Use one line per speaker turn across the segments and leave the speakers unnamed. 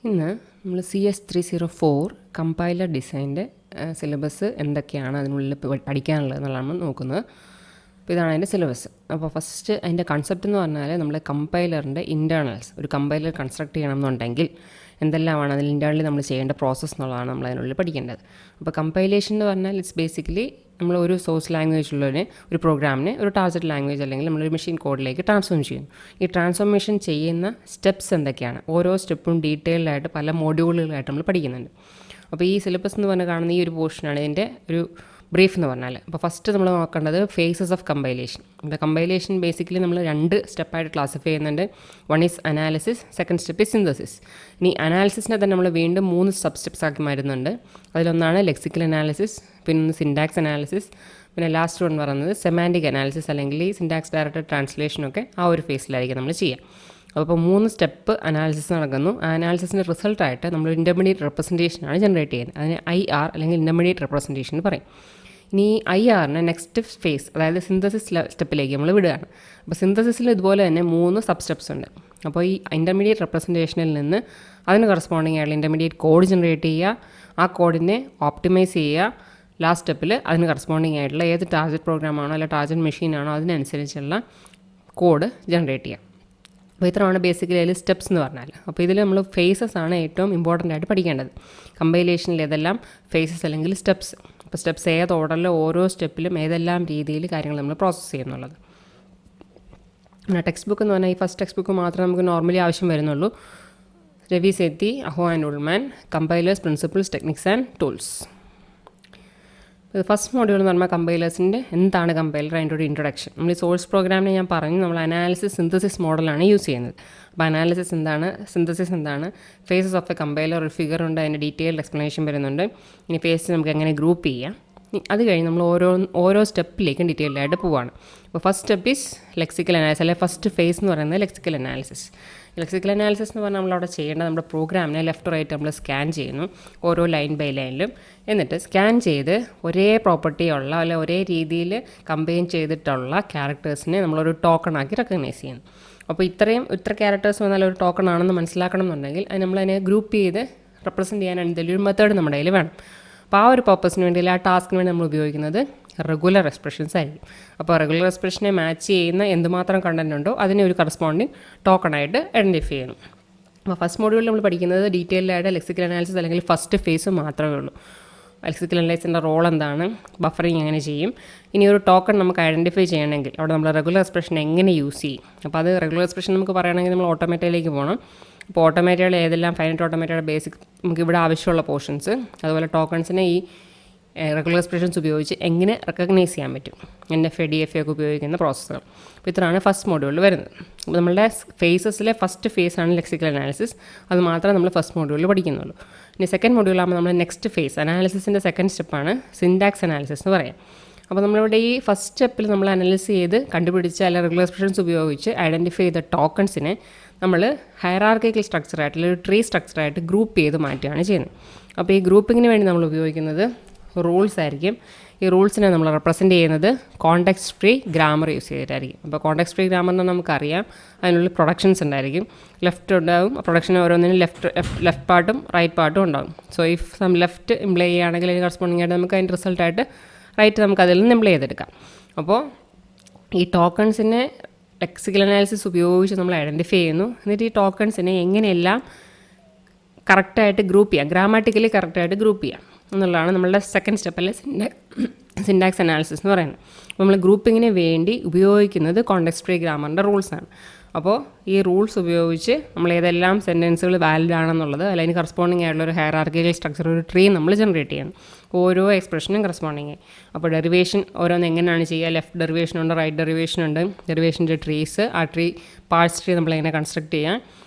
ഇന്ന് നമ്മൾ CS304 compiler ഡിസൈൻ്റെ syllabus എന്തൊക്കെയാണ് അതിനുള്ളിൽ പഠിക്കാനുള്ളത് എന്നുള്ളതാണ് നോക്കുന്നത്. അപ്പോൾ ഇതാണ് അതിൻ്റെ സിലബസ്. അപ്പോൾ ഫസ്റ്റ് അതിൻ്റെ കൺസെപ്റ്റ് എന്ന് പറഞ്ഞാൽ നമ്മൾ കമ്പൈലറിൻ്റെ ഇൻറ്റേർണൽസ് ഒരു കമ്പൈലർ കൺസ്ട്രക്ട് ചെയ്യണമെന്നുണ്ടെങ്കിൽ എന്തെല്ലാമാണ് അതിൽ ഇൻറ്റേർണലി നമ്മൾ ചെയ്യേണ്ട പ്രോസസ്സ് എന്നുള്ളതാണ് നമ്മൾ അതിനുള്ളിൽ പഠിക്കേണ്ടത്. അപ്പോൾ കമ്പൈലേഷൻ എന്ന് പറഞ്ഞാൽ ഇറ്റ്സ് ബേസിക്കലി നമ്മൾ ഒരു സോഴ്സ് ലാംഗ്വേജ് ഉള്ളതിന് ഒരു പ്രോഗ്രാമിനെ ഒരു ടാർഗറ്റ് ലാംഗ്വേജ് അല്ലെങ്കിൽ നമ്മളൊരു മെഷീൻ കോഡിലേക്ക് ട്രാൻസ്ഫോം ചെയ്യുന്നു. ഈ ട്രാൻസ്ഫോർമേഷൻ ചെയ്യുന്ന സ്റ്റെപ്സ് എന്തൊക്കെയാണ്, ഓരോ സ്റ്റെപ്പും ഡീറ്റെയിൽഡായിട്ട് പല മോഡ്യൂളുകളായിട്ട് നമ്മൾ പഠിക്കുന്നുണ്ട്. അപ്പോൾ ഈ സിലബസ് എന്ന് പറഞ്ഞാൽ കാണുന്ന ഈ ഒരു പോർഷനാണ് ഇതിൻ്റെ ഒരു ബ്രീഫ് എന്ന് പറഞ്ഞാൽ. അപ്പോൾ ഫസ്റ്റ് നമ്മൾ നോക്കേണ്ടത് ഫേസസ് ഓഫ് കമ്പൈലേഷൻ. ഇപ്പോൾ കമ്പൈലേഷൻ ബേസിക്കലി നമ്മൾ 2 സ്റ്റെപ്പായിട്ട് ക്ലാസിഫൈ ചെയ്യുന്നുണ്ട്. One is analysis, second step is synthesis. ഇനി അനാലിസിസിനെ തന്നെ നമ്മൾ വീണ്ടും 3 സബ് സ്റ്റെപ്സ് ആക്കി മാറ്റുന്നുണ്ട്. അതിലൊന്നാണ് ലെക്സിക്കൽ അനാലിസിസ്, പിന്നെ സിൻടാക്സ് അനാലിസിസ്, പിന്നെ ലാസ്റ്റ് വൺ പറയുന്നത് സെമാൻറ്റിക് അനാലിസിസ് അല്ലെങ്കിൽ ഈ സിൻടാക്സ് ഡയറക്റ്റഡ് ട്രാൻസ്ലേഷനൊക്കെ ആ ഒരു ഫേസിലായിരിക്കും നമ്മൾ ചെയ്യുക. അപ്പോൾ 3 സ്റ്റെപ്പ് അനാലിസിസ് നടക്കുന്നു. ആ അനാലിസിസിൻ്റെ റിസൾട്ടായിട്ട് നമ്മൾ ഇൻ്റർമീഡിയറ്റ് റെപ്രസെൻറ്റേഷനാണ് ജനറേറ്റ് ചെയ്യുന്നത്. അതിന് IR അല്ലെങ്കിൽ ഇൻ്റർമീഡിയറ്റ് റെപ്രസെൻറ്റേഷൻ എന്ന് പറയും. ഇനി IRനെ നെക്സ്റ്റ് ഫേസ് അതായത് സിന്തസിസ് സ്റ്റെപ്പിലേക്ക് നമ്മൾ വിടുകയാണ്. അപ്പോൾ സിന്തസിസിൽ ഇതുപോലെ തന്നെ 3 സബ് സ്റ്റെപ്സ് ഉണ്ട്. അപ്പോൾ ഈ ഇൻ്റർമീഡിയറ്റ് റെപ്രസെൻറ്റേഷനിൽ നിന്ന് അതിന് കറസ്പോണ്ടിങ് ആയിട്ടുള്ള ഇൻ്റർമീഡിയറ്റ് കോഡ് ജനറേറ്റ് ചെയ്യുക, ആ കോഡിനെ ഓപ്റ്റിമൈസ് ചെയ്യുക, ലാസ്റ്റ് സ്റ്റെപ്പിൽ അതിന് കറസ്പോണ്ടിങ് ആയിട്ടുള്ള ഏത് ടാർഗറ്റ് പ്രോഗ്രാമാണോ അല്ലെങ്കിൽ ടാർഗറ്റ് മെഷീനാണോ അതിനനുസരിച്ചുള്ള കോഡ് ജനറേറ്റ് ചെയ്യുക. അപ്പോൾ ഇത്രയാണ് ബേസിക്കലി അതിൽ സ്റ്റെപ്സ് എന്ന് പറഞ്ഞാൽ. അപ്പോൾ ഇതിൽ നമ്മൾ ഫേസസ് ആണ് ഏറ്റവും ഇമ്പോർട്ടൻ്റ് ആയിട്ട് പഠിക്കേണ്ടത്. കമ്പൈലേഷനിൽ ഏതെല്ലാം ഫേസസ് അല്ലെങ്കിൽ സ്റ്റെപ്സ്, അപ്പോൾ സ്റ്റെപ്സ് ഏത് ഓർഡറിൽ ഓരോ സ്റ്റെപ്പിലും ഏതെല്ലാം രീതിയിൽ കാര്യങ്ങൾ നമ്മൾ പ്രോസസ്സ് ചെയ്യുന്നുള്ളത്. പിന്നെ ടെക്സ്റ്റ് ബുക്ക് എന്ന് പറഞ്ഞാൽ ഈ ഫസ്റ്റ് ടെക്സ്റ്റ് ബുക്ക് മാത്രമേ നമുക്ക് നോർമലി ആവശ്യം വരുന്നുള്ളൂ. Ravi Sethi, Aho and Ullman, compilers principles techniques and tools. First module എന്ന് പറഞ്ഞാൽ കമ്പൈലേഴ്സിൻ്റെ എന്താണ് കമ്പൈലർ, അതിൻ്റെ ഒരു ഇൻട്രൊഡക്ഷൻ. നമ്മൾ ഈ സോഴ്സ് പ്രോഗ്രാമിനെ ഞാൻ പറഞ്ഞു നമ്മൾ അനാലിസിസ് സിന്തസിസ് മോഡലാണ് യൂസ് ചെയ്യുന്നത്. അപ്പോൾ അനാലിസിസ് എന്താണ്, സിന്തസിസ് എന്താണ്, ഫേസസ് ഓഫ് എ കമ്പൈലർ ഒരു ഫിഗർ ഉണ്ട്, അതിൻ്റെ ഡീറ്റെയിൽഡ് എക്സ്പ്ലനേഷൻ വരുന്നുണ്ട്. ഇനി ഫേസ് നമുക്ക് എങ്ങനെ ഗ്രൂപ്പ് ചെയ്യാം. അത് കഴിഞ്ഞ് നമ്മൾ ഓരോ സ്റ്റെപ്പിലേക്കും ഡീറ്റെയിൽഡായിട്ട് പോവുകയാണ്. അപ്പോൾ first step is lexical analysis അല്ലെങ്കിൽ ഫസ്റ്റ് ഫേസ് എന്ന് പറയുന്നത് ലെക്സിക്കൽ അനാലിസിസ്. ലെക്സിക്കൽ അനാലിസിസ് എന്ന് പറഞ്ഞാൽ നമ്മളവിടെ ചെയ്യേണ്ടത് നമ്മുടെ പ്രോഗ്രാമിനെ ലെഫ്റ്റ് റൈറ്റ് നമ്മൾ സ്കാൻ ചെയ്യുന്നു ഓരോ ലൈൻ ബൈ ലൈനിലും. എന്നിട്ട് സ്കാൻ ചെയ്ത് ഒരേ പ്രോപ്പർട്ടി ഉള്ള അല്ലെങ്കിൽ ഒരേ രീതിയിൽ കമ്പൈൻ ചെയ്തിട്ടുള്ള ക്യാരക്ടേഴ്സിനെ നമ്മളൊരു ടോക്കണാക്കി റെക്കഗ്നൈസ് ചെയ്യുന്നു. അപ്പോൾ ഇത്ര ക്യാരക്ടേഴ്സ് വന്നാൽ ഒരു ടോക്കൺ ആണെന്ന് മനസ്സിലാക്കണം എന്നുണ്ടെങ്കിൽ അത് നമ്മളതിനെ ഗ്രൂപ്പ് ചെയ്ത് റെപ്രസെൻറ്റ് ചെയ്യാൻ എന്തെങ്കിലും ഒരു മെത്തേഡ് നമ്മുടെ കയ്യിൽ വേണം. അപ്പോൾ ആ ഒരു പർപ്പസിന് വേണ്ടി ആ ടാസ്കിന് വേണ്ടി നമ്മൾ ഉപയോഗിക്കുന്നത് റെഗുലർ എക്സ്പ്രഷൻസ് ആയിരിക്കും. അപ്പോൾ റെഗുലർ എക്സ്പ്രഷനെ മാച്ച് ചെയ്യുന്ന എന്തുമാത്രം കണ്ടൻറ് ഉണ്ടോ അതിനെ ഒരു കറസ്പോണ്ടിങ് ടോക്കണായിട്ട് ഐഡൻറ്റിഫൈ ചെയ്യണം. അപ്പോൾ ഫസ്റ്റ് മോഡ്യൂളിൽ നമ്മൾ പഠിക്കുന്നത് ഡീറ്റെയിൽഡായിട്ട് ലെക്സിക്കൽ അനാലിസിസ് അല്ലെങ്കിൽ ഫസ്റ്റ് ഫേസ് മാത്രമേ ഉള്ളൂ. ലെക്സിക്കൽ അനാലിസിൻ്റെ റോൾ എന്താണ്, ബഫറിങ് എങ്ങനെ ചെയ്യും, ഇനി ഒരു ടോക്കൺ നമുക്ക് ഐഡൻറ്റിഫൈ ചെയ്യണമെങ്കിൽ അവിടെ നമ്മൾ റെഗുലർ എക്സ്പ്രഷൻ എങ്ങനെ യൂസ് ചെയ്യും. അപ്പോൾ അത് റെഗുലർ എക്സ്പ്രഷൻ നമുക്ക് പറയുകയാണെങ്കിൽ നമ്മൾ ഓട്ടോമേറ്റയിലേക്ക് പോകണം. അപ്പോൾ ഓട്ടോമേറ്റകൾ ഏതെല്ലാം ഫൈനറ്റ് ഓട്ടോമേറ്റയുടെ ബേസിക് നമുക്ക് ഇവിടെ ആവശ്യമുള്ള പോർഷൻസ്, അതുപോലെ ടോക്കൺസിനെ ഈ റെഗുലർ എക്സ്പ്രഷൻസ് ഉപയോഗിച്ച് എങ്ങനെ റെക്കഗ്നൈസ് ചെയ്യാൻ പറ്റും, NFA DFA ഒക്കെ ഉപയോഗിക്കുന്ന പ്രോസസ്സുകൾ. അപ്പോൾ ഇത്രയാണ് ഫസ്റ്റ് മോഡ്യൂളിൽ വരുന്നത്. അപ്പോൾ നമ്മളുടെ ഫേസസിലെ ഫസ്റ്റ് ഫേസാണ് ലെക്സിക്കൽ അനാലിസിസ്. അത് മാത്രമേ നമ്മൾ ഫസ്റ്റ് മോഡ്യൂളിൽ പഠിക്കുന്നുള്ളൂ. ഇനി സെക്കൻഡ് മോഡ്യൂളാകുമ്പോൾ നമ്മൾ നെക്സ്റ്റ് ഫേസ് അനാലിസിസിൻ്റെ സെക്കൻഡ് സ്റ്റെപ്പാണ് സിൻടാക്സ് അനാലിസിസ് എന്ന് പറയാം. അപ്പോൾ നമ്മളിവിടെ ഈ ഫസ്റ്റ് സ്റ്റെപ്പിൽ നമ്മൾ അനലൈസ് ചെയ്ത് കണ്ടുപിടിച്ച അല്ലെങ്കിൽ റെഗുലർ എക്സ്പ്രഷൻസ് ഉപയോഗിച്ച് ഐഡൻറ്റിഫൈ ചെയ്ത ടോക്കൺസിനെ നമ്മൾ ഹയറാർക്കിക്കൽ സ്ട്രക്ചറായിട്ട് അല്ലെങ്കിൽ ഒരു ട്രീ സ്ട്രക്ചറായിട്ട് ഗ്രൂപ്പ് ചെയ്ത് മാറ്റുകയാണ് ചെയ്യുന്നത്. അപ്പോൾ ഈ ഗ്രൂപ്പിങ്ങിന് വേണ്ടി നമ്മൾ ഉപയോഗിക്കുന്നത് റൂൾസ് ആയിരിക്കും. ഈ റൂൾസിനെ നമ്മൾ റെപ്രസെൻറ്റ് ചെയ്യുന്നത് കോണ്ടെക്സ്റ്റ് ഫ്രീ ഗ്രാമർ യൂസ് ചെയ്തിട്ടായിരിക്കും. അപ്പോൾ കോണ്ടെക്സ്റ്റ് ഫ്രീ ഗ്രാമർ എന്ന് നമുക്കറിയാം അതിനുള്ളിൽ പ്രൊഡക്ഷൻസ് ഉണ്ടായിരിക്കും, ലെഫ്റ്റ് ഉണ്ടാവും. പ്രൊഡക്ഷൻ ഓരോന്നിനും ലെഫ്റ്റ് പാർട്ടും റൈറ്റ് പാർട്ടും ഉണ്ടാകും. So if some left imply ചെയ്യുകയാണെങ്കിൽ അതിന് കറസ്പോണ്ടിങ് ആയിട്ട് നമുക്ക് അതിൻ്റെ റിസൾട്ടായിട്ട് റൈറ്റ് നമുക്ക് അതിൽ നിന്ന് ഇംപ്ലൈ ചെയ്തെടുക്കാം. അപ്പോൾ ഈ ടോക്കൺസിനെ ലെക്സിക്കൽ അനാലിസിസ് ഉപയോഗിച്ച് നമ്മൾ ഐഡൻറ്റിഫൈ ചെയ്യുന്നു. എന്നിട്ട് ഈ ടോക്കൺസിനെ എങ്ങനെയെല്ലാം കറക്റ്റായിട്ട് ഗ്രൂപ്പ് ചെയ്യാം, ഗ്രാമാറ്റിക്കലി കറക്റ്റായിട്ട് ഗ്രൂപ്പ് ചെയ്യാം എന്നുള്ളതാണ് നമ്മളുടെ സെക്കൻഡ് സ്റ്റെപ്പ് അല്ലെ സിൻടാക്സ് അനാലിസിസ് എന്ന് പറയുന്നത്. അപ്പോൾ നമ്മൾ ഗ്രൂപ്പിങ്ങിന് വേണ്ടി ഉപയോഗിക്കുന്നത് കോണ്ടെക്സ്റ്റ് ഫ്രീ ഗ്രാമറിൻ്റെ റൂൾസാണ്. അപ്പോൾ ഈ റൂൾസ് ഉപയോഗിച്ച് നമ്മൾ ഏതെല്ലാം സെൻറ്റൻസുകൾ വാലിഡ് ആണെന്നുള്ളത് അല്ലെങ്കിൽ കറസ്പോണ്ടിങ് ആയിട്ടുള്ള ഒരു ഹയറാർക്കിക്കൽ സ്ട്രക്ചർ ഒരു ട്രീ നമ്മൾ ജനറേറ്റ് ചെയ്യണം ഓരോ എക്സ്പ്രഷനും കറസ്പോണ്ടിങ്. അപ്പോൾ ഡെറിവേഷൻ ഓരോന്ന് എങ്ങനെയാണ് ചെയ്യുക, ലെഫ്റ്റ് ഡെറിവേഷൻ ഉണ്ട്, റൈറ്റ് ഡെറിവേഷൻ ഉണ്ട്, ഡെറിവേഷൻ്റെ ട്രീസ്, ആ ട്രീ പാർട്സ് ട്രീ നമ്മളെങ്ങനെ കൺസ്ട്രക്ട് ചെയ്യാം.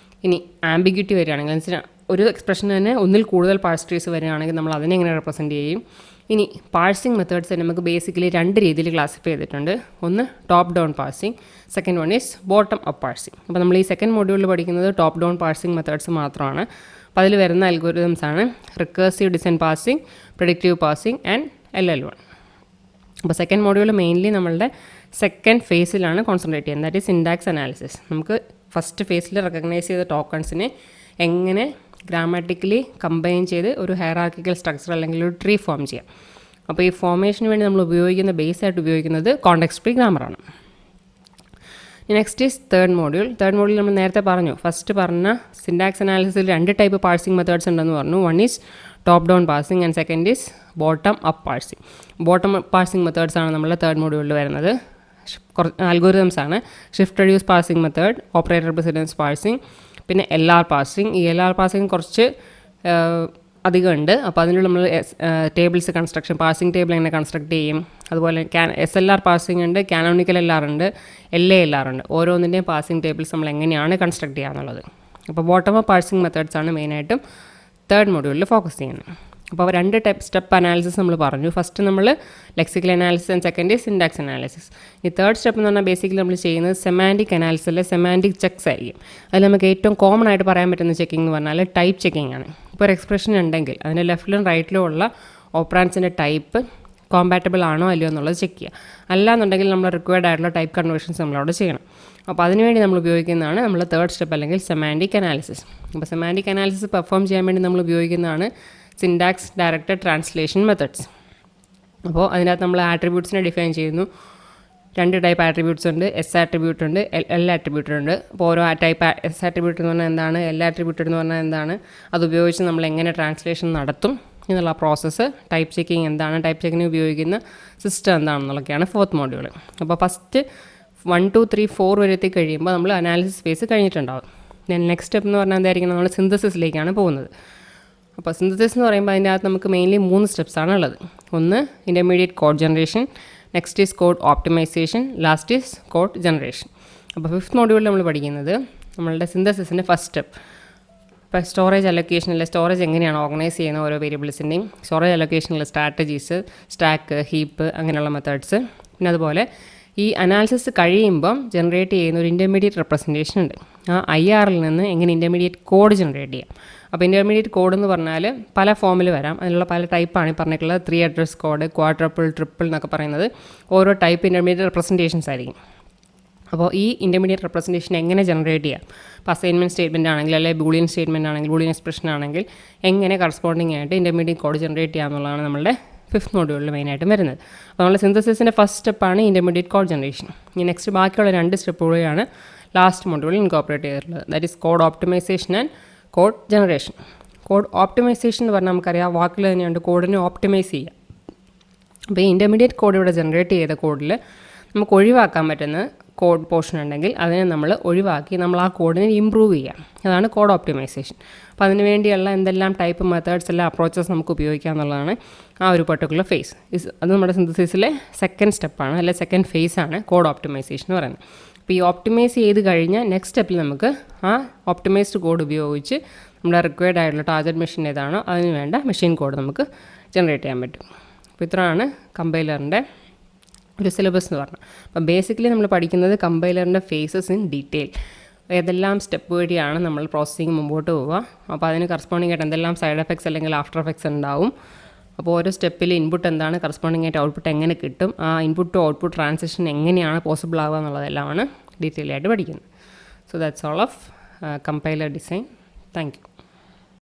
ഇനി ആംബിഗ്യൂറ്റി വരികയാണെങ്കിൽ എന്ന് ഒരു എക്സ്പ്രഷന് തന്നെ ഒന്നിൽ കൂടുതൽ പാർട്സ് ട്രീസ് വരികയാണെങ്കിൽ നമ്മൾ അതിനെ എങ്ങനെ റെപ്രസെൻറ്റ് ചെയ്യും. ഇനി പാഴ്സിങ് മെത്തേഡ്സ് നമുക്ക് ബേസിക്കലി 2 രീതിയിൽ ക്ലാസിഫൈ ചെയ്തിട്ടുണ്ട്. ഒന്ന് top down parsing, second one is bottom up parsing. അപ്പോൾ നമ്മൾ ഈ സെക്കൻഡ് മോഡ്യൂളിൽ പഠിക്കുന്നത് ടോപ്പ് ഡൗൺ പാഴ്സിങ് മെത്തേഡ്സ് മാത്രമാണ്. അപ്പോൾ അതിൽ വരുന്ന അൽഗോരിതംസ് ആണ് recursive design parsing, predictive parsing and LL1. അപ്പോൾ സെക്കൻഡ് മോഡ്യൂൾ മെയിൻലി നമ്മളുടെ സെക്കൻഡ് ഫേസിലാണ് കോൺസെൻട്രേറ്റ് ചെയ്യുന്നത്, ദാറ്റ് ഈസ് സിൻടാക്സ് അനാലിസിസ്. നമുക്ക് ഫസ്റ്റ് ഫേസിൽ റെക്കഗ്നൈസ് ചെയ്ത ടോക്കൺസിനെ എങ്ങനെ ഗ്രാമാറ്റിക്കലി കമ്പൈൻ ചെയ്ത് ഒരു ഹയറാർക്കിക്കൽ സ്ട്രക്ചർ അല്ലെങ്കിൽ ഒരു ട്രീ ഫോം ചെയ്യാം. അപ്പോൾ ഈ ഫോർമേഷന് വേണ്ടി നമ്മൾ ഉപയോഗിക്കുന്ന ബേസായിട്ട് ഉപയോഗിക്കുന്നത് കോണ്ടെക്സ്റ്റ് ഫ്രീ ഗ്രാമറാണ്. നെക്സ്റ്റ് ഈസ് തേർഡ് മോഡ്യൂൾ നമ്മൾ നേരത്തെ പറഞ്ഞു, ഫസ്റ്റ് പറഞ്ഞ സിൻടാക്സ് അനാലിസിസിൽ 2 ടൈപ്പ് പാഴ്സിംഗ് മെത്തേഡ്സ് ഉണ്ടെന്ന് പറഞ്ഞു. One is top down parsing and second is bottom up parsing. Bottom up parsing methods ആണ് നമ്മുടെ തേർഡ് മോഡ്യൂളിൽ വരുന്നത്. അൽഗോരിതംസ് ആണ്. Shift reduce parsing method, operator precedence parsing, പിന്നെ LR പാഴ്സിംഗ്. ഈ LR പാഴ്സിംഗ് കുറച്ച് അധികം ഉണ്ട്. അപ്പോൾ അതിനുള്ള നമ്മൾ ടേബിൾസ് കൺസ്ട്രക്ഷൻ, പാഴ്സിംഗ് ടേബിൾ എങ്ങനെ കൺസ്ട്രക്ട് ചെയ്യും, അതുപോലെ SLR പാഴ്സിംഗ് ഉണ്ട്, കാനോണിക്കൽ LR ഉണ്ട്, LALR ഉണ്ട്. ഓരോന്നിൻ്റെയും പാഴ്സിംഗ് ടേബിൾസ് നമ്മൾ എങ്ങനെയാണ് കൺസ്ട്രക്ട് ചെയ്യുക എന്നുള്ളത്. അപ്പോൾ ബോട്ടം അപ്പ് പാഴ്സിംഗ് മെത്തേഡ്സ് ആണ് മെയിനായിട്ടും തേർഡ് മോഡ്യൂളിൽ ഫോക്കസ് ചെയ്യുന്നത്. അപ്പോൾ 2 സ്റ്റെപ്പ് അനാലിസിസ് നമ്മൾ പറഞ്ഞു. ഫസ്റ്റ് നമ്മൾ lexical analysis and second syntax analysis. ഈ തേർഡ് സ്റ്റെപ്പ് എന്ന് പറഞ്ഞാൽ ബേസിക്കലി നമ്മൾ ചെയ്യുന്നത് സെമാൻറ്റിക് അനാലിസിസിലെ സെമാൻറ്റിക് ചെക്സ് ആയിരിക്കും. അതിൽ നമുക്ക് ഏറ്റവും കോമൺ ആയിട്ട് പറയാൻ പറ്റുന്ന ചെക്കിംഗ് എന്ന് പറഞ്ഞാൽ ടൈപ്പ് ചെക്കിംഗ് ആണ്. ഇപ്പോൾ ഒരു എക്സ്പ്രഷൻ ഉണ്ടെങ്കിൽ അതിൻ്റെ ലെഫ്റ്റിലും റൈറ്റിലും ഉള്ള ഓപ്പറാൻസിൻ്റെ ടൈപ്പ് കോമ്പാറ്റബിൾ ആണോ അല്ലയോ എന്നുള്ളത് ചെക്ക് ചെയ്യുക. അല്ലാന്നുണ്ടെങ്കിൽ നമ്മൾ റിക്വയർഡ് ആയിട്ടുള്ള ടൈപ്പ് കൺവേർഷൻസ് നമ്മളവിടെ ചെയ്യണം. അപ്പോൾ അതിനുവേണ്ടി നമ്മൾ ഉപയോഗിക്കുന്നതാണ് നമ്മൾ തേർഡ് സ്റ്റെപ്പ് അല്ലെങ്കിൽ സെമാൻറ്റിക് അനാലിസിസ്. അപ്പോൾ സെമാൻറ്റിക് അനാലിസിസ് പെർഫോം ചെയ്യാൻ വേണ്ടി നമ്മൾ ഉപയോഗിക്കുന്നതാണ് സിൻടാക്സ് ഡയറക്റ്റഡ് ട്രാൻസ്ലേഷൻ മെത്തേഡ്സ്. അപ്പോൾ അതിനകത്ത് നമ്മൾ ആട്രിബ്യൂട്ട്സിനെ ഡിഫൈൻ ചെയ്യുന്നു. 2 ടൈപ്പ് ആട്രിബ്യൂട്ട്സ് ഉണ്ട്. S ആട്രിബ്യൂട്ട് ഉണ്ട്, L ആട്രിബ്യൂട്ട് ഉണ്ട്. അപ്പോൾ ഓരോ ടൈപ്പ് S ആട്രിബ്യൂട്ട് എന്ന് പറഞ്ഞാൽ എന്താണ്, L ആട്രിബ്യൂട്ട് എന്ന് പറഞ്ഞാൽ എന്താണ്, അതുപയോഗിച്ച് നമ്മൾ എങ്ങനെ ട്രാൻസ്ലേഷൻ നടത്തും എന്നുള്ള പ്രോസസ്സ്, ടൈപ്പ് ചെക്കിങ് എന്താണ്, ടൈപ്പ് ചെക്കിങ്ങിന് ഉപയോഗിക്കുന്ന സിസ്റ്റം എന്താണെന്നുള്ളതൊക്കെയാണ് ഫോർത്ത് മോഡ്യൂൾ. അപ്പോൾ ഫസ്റ്റ് 1, 2, 3, 4 വരെ എത്തി കഴിയുമ്പോൾ നമ്മൾ അനാലിസിസ് ഫേസ് കഴിഞ്ഞിട്ടുണ്ടാവും. ദെൻ നെക്സ്റ്റ് സ്റ്റെപ്പ് എന്ന് പറഞ്ഞാൽ എന്തായിരിക്കും, നമ്മൾ സിന്തസിസിലേക്കാണ് പോകുന്നത്. അപ്പോൾ സിന്തസിസ് എന്ന് പറയുമ്പോൾ അതിൻ്റെ അകത്ത് നമുക്ക് മെയിൻലി 3 സ്റ്റെപ്സാണ് ഉള്ളത്. ഒന്ന് intermediate code generation, next is code optimisation, last is code generation. അപ്പോൾ 5th മോഡ്യൂളിൽ നമ്മൾ പഠിക്കുന്നത് നമ്മളുടെ സിന്തസിസിൻ്റെ ഫസ്റ്റ് സ്റ്റെപ്പ്. ഇപ്പോൾ സ്റ്റോറേജ് അലൊക്കേഷനിലെ സ്റ്റോറേജ് എങ്ങനെയാണ് ഓർഗനൈസ് ചെയ്യുന്ന ഓരോ വേരിയബിൾസിൻ്റെയും, സ്റ്റോറേജ് അലൊക്കേഷനിലെ സ്ട്രാറ്റജീസ്, സ്റ്റാക്ക്, ഹീപ്പ് അങ്ങനെയുള്ള മെത്തേഡ്സ്. പിന്നെ അതുപോലെ ഈ അനാലിസിസ് കഴിയുമ്പം ജനറേറ്റ് ചെയ്യുന്ന ഒരു ഇൻ്റർമീഡിയറ്റ് റെപ്രസെൻറ്റേഷൻ ഉണ്ട്. ആ IRൽ നിന്ന് എങ്ങനെ ഇൻ്റർമീഡിയറ്റ് കോഡ് ജനറേറ്റ് ചെയ്യാം. അപ്പോൾ ഇൻ്റർമീഡിയറ്റ് കോഡ് എന്ന് പറഞ്ഞാൽ പല ഫോമിൽ വരാം. അതിനുള്ള പല ടൈപ്പാണ് ഈ പറഞ്ഞിട്ടുള്ളത്. 3 അഡ്രസ് കോഡ്, ക്വാഡ്രപ്പിൾ, ട്രിപ്പിൾ എന്നൊക്കെ പറയുന്നത് ഓരോ ടൈപ്പ് ഇൻ്റർമീഡിയറ്റ് റെപ്രസെൻറ്റേഷൻസ് ആയിരിക്കും. അപ്പോൾ ഈ ഇൻ്റർമീഡിയറ്റ് റെപ്രസെൻറ്റേഷൻ എങ്ങനെ ജനറേറ്റ് ചെയ്യാം, ഇപ്പോൾ അസൈൻമെൻറ്റ് സ്റ്റേറ്റ്മെൻറ്റ് ആണെങ്കിൽ, അല്ലെങ്കിൽ ബൂളിയൻ സ്റ്റേറ്റ്മെൻറ്റ് ആണെങ്കിൽ, ബൂളിയൻ എക്സ്പ്രഷൻ ആണെങ്കിൽ എങ്ങനെ കറസ്പോണ്ടിങ് ആയിട്ട് ഇൻ്റർമീഡിയറ്റ് കോഡ് ജനറേറ്റ് ചെയ്യുക എന്നുള്ളതാണ് നമ്മുടെ 5th മോഡ്യൂളിൽ മെയിനായിട്ടും വരുന്നത്. അപ്പോൾ നമ്മൾ സിന്തസിസിൻ്റെ ഫസ്റ്റ് സ്റ്റെപ്പാണ് ഇൻ്റർമീഡിയറ്റ് കോഡ് ജനറേഷൻ. ഈ നെക്സ്റ്റ് ബാക്കിയുള്ള 2 സ്റ്റെപ്പുകളാണ് ലാസ്റ്റ് മോഡ്യൂളിൽ ഇൻകോപ്പറേറ്റ് ചെയ്തിട്ടുള്ളത്. That is code optimisation and code generation. Code optimisation എന്ന് പറഞ്ഞാൽ നമുക്കറിയാം വാക്കിൽ തന്നെയുണ്ട് കോഡിനെ ഓപ്റ്റിമൈസ് ചെയ്യുക. അപ്പോൾ ഈ ഇൻ്റർമീഡിയറ്റ് കോഡ് ഇവിടെ ജനറേറ്റ് ചെയ്ത കോഡിൽ നമുക്ക് ഒഴിവാക്കാൻ പറ്റുന്ന കോഡ് പോർഷൻ ഉണ്ടെങ്കിൽ അതിനെ നമ്മൾ ഒഴിവാക്കി നമ്മൾ ആ കോഡിനെ ഇമ്പ്രൂവ് ചെയ്യാം. അതാണ് കോഡ് ഓപ്റ്റിമൈസേഷൻ. അപ്പോൾ അതിന് വേണ്ടിയുള്ള എന്തെല്ലാം ടൈപ്പ് മെത്തേഡ്സ് എല്ലാം അപ്രോച്ചസ് നമുക്ക് ഉപയോഗിക്കാം എന്നുള്ളതാണ് ആ ഒരു പർട്ടിക്കുലർ ഫേസ്. അത് നമ്മുടെ സിന്തസിസിലെ സെക്കൻഡ് സ്റ്റെപ്പാണ്, അല്ലെങ്കിൽ സെക്കൻഡ് ഫേസാണ് കോഡ് ഓപ്റ്റിമൈസേഷൻ എന്ന് പറയുന്നത്. അപ്പോൾ ഈ ഓപ്റ്റിമൈസ് ചെയ്ത് കഴിഞ്ഞാൽ നെക്സ്റ്റ് സ്റ്റെപ്പിൽ നമുക്ക് ആ ഓപ്റ്റിമൈസ്ഡ് കോഡ് ഉപയോഗിച്ച് നമ്മുടെ റിക്വയർഡ് ആയിട്ടുള്ള ടാർഗറ്റ് മെഷീൻ ഏതാണോ അതിന് വേണ്ട മെഷീൻ കോഡ് നമുക്ക് ജനറേറ്റ് ചെയ്യാൻ പറ്റും. അപ്പോൾ ഇത്രയാണ് കമ്പൈലറിൻ്റെ ഒരു സിലബസ് എന്ന് പറഞ്ഞാൽ. അപ്പോൾ ബേസിക്കലി നമ്മൾ പഠിക്കുന്നത് കമ്പൈലറിൻ്റെ ഫേസസ് ഇൻ ഡീറ്റെയിൽ, ഏതെല്ലാം സ്റ്റെപ്പ് വഴിയാണ് നമ്മൾ പ്രോസസ്സിങ് മുമ്പോട്ട് പോവുക. അപ്പോൾ അതിന് കറസ്പോണ്ടിങ് ആയിട്ട് എന്തെല്ലാം സൈഡ് എഫക്ട്സ് അല്ലെങ്കിൽ ആഫ്റ്റർ എഫക്ട്സ് ഉണ്ടാവും. അപ്പോൾ ഓരോ സ്റ്റെപ്പിൽ ഇൻപുട്ട് എന്താണ്, കറസ്പോണ്ടിങ് ആയിട്ട് ഔട്ട്പുട്ട് എങ്ങനെ കിട്ടും, ആ ഇൻപുട്ട് ടു ഔട്ട്പുട്ട് ട്രാൻസിഷൻ എങ്ങനെയാണ് പോസിബിൾ ആവുക എന്നുള്ളതെല്ലാമാണ് ഡീറ്റെയിൽ ആയിട്ട് പഠിക്കുന്നത്. So that's all of compiler design. Thank you.